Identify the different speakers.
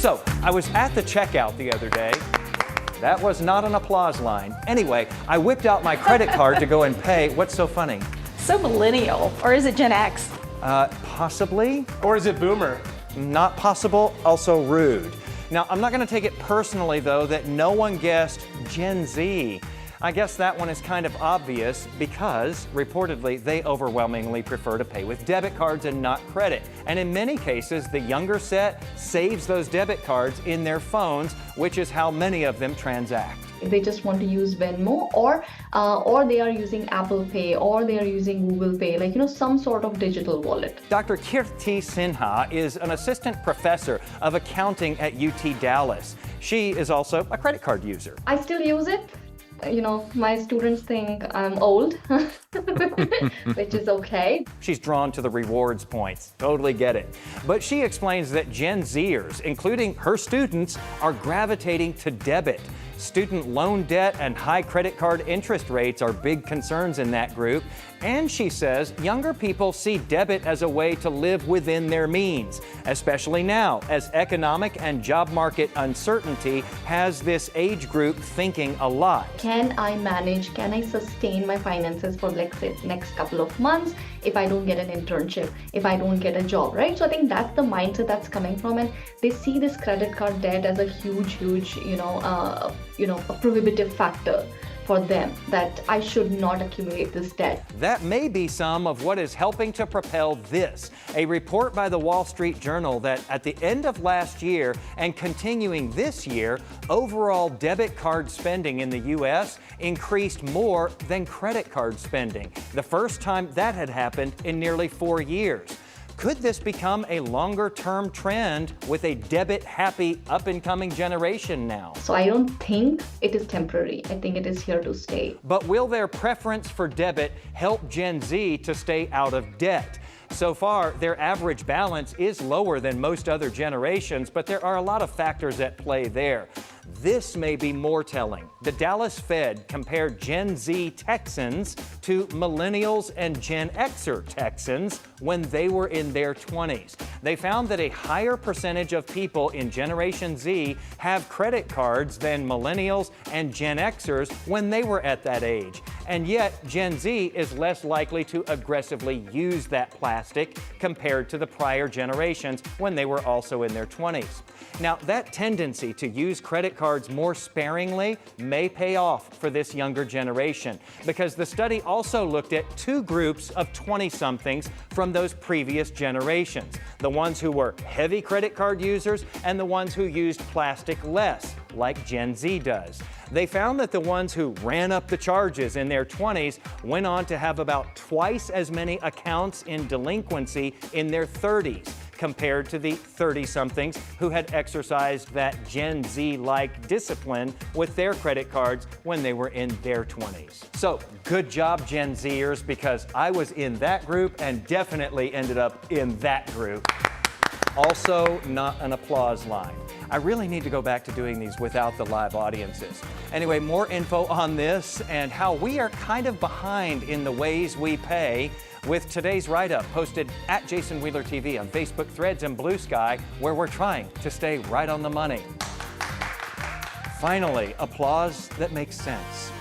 Speaker 1: So, I was at the checkout the other day. That was not an applause line. Anyway, I whipped out my credit card to go and pay. What's so funny?
Speaker 2: So millennial, or is it Gen X?
Speaker 1: Possibly.
Speaker 3: Or is it boomer?
Speaker 1: Not possible, also rude. Now, I'm not going to take it personally, though, that no one guessed Gen Z. I guess that one is kind of obvious because, reportedly, they overwhelmingly prefer to pay with debit cards and not credit. And in many cases, the younger set saves those debit cards in their phones, which is how many of them transact.
Speaker 4: They just want to use Venmo, or they are using Apple Pay, or they are using Google Pay, like, some sort of digital wallet.
Speaker 1: Dr. Kirti Sinha is an assistant professor of accounting at UT Dallas. She is also a credit card user.
Speaker 4: I still use it. My students think I'm old, which is okay.
Speaker 1: She's drawn to the rewards points. Totally get it. But she explains that Gen Zers, including her students, are gravitating to debit. Student loan debt and high credit card interest rates are big concerns in that group. And she says younger people see debit as a way to live within their means, especially now as economic and job market uncertainty has this age group thinking a lot.
Speaker 4: Can I sustain my finances for, let's say, next couple of months if I don't get an internship, if I don't get a job, right? So I think that's the mindset that's coming from, and they see this credit card debt as a huge, a prohibitive factor for them, that I should not accumulate this debt.
Speaker 1: That may be some of what is helping to propel this. A report by the Wall Street Journal that at the end of last year and continuing this year, overall debit card spending in the U.S. increased more than credit card spending, the first time that had happened in nearly 4 years. Could this become a longer-term trend with a debit-happy up-and-coming generation now?
Speaker 4: So I don't think it is temporary. I think it is here to stay.
Speaker 1: But will their preference for debit help Gen Z to stay out of debt? So far, their average balance is lower than most other generations, but there are a lot of factors at play there. This may be more telling. The Dallas Fed compared Gen Z Texans to millennials and Gen Xer Texans when they were in their 20s. They found that a higher percentage of people in Generation Z have credit cards than millennials and Gen Xers when they were at that age. And yet, Gen Z is less likely to aggressively use that plastic compared to the prior generations when they were also in their 20s. Now, that tendency to use credit cards more sparingly may pay off for this younger generation, because the study also looked at two groups of 20-somethings from those previous generations, the ones who were heavy credit card users and the ones who used plastic less, like Gen Z does. They found that the ones who ran up the charges in their 20s went on to have about twice as many accounts in delinquency in their 30s, compared to the 30-somethings who had exercised that Gen Z-like discipline with their credit cards when they were in their 20s. So, good job, Gen Zers, because I was in that group and definitely ended up in that group. Also, not an applause line. I really need to go back to doing these without the live audiences. Anyway, more info on this and how we are kind of behind in the ways we pay with today's write-up posted at Jason Wheeler TV on Facebook, Threads, and Blue Sky, where we're trying to stay right on the money. Finally, applause that makes sense.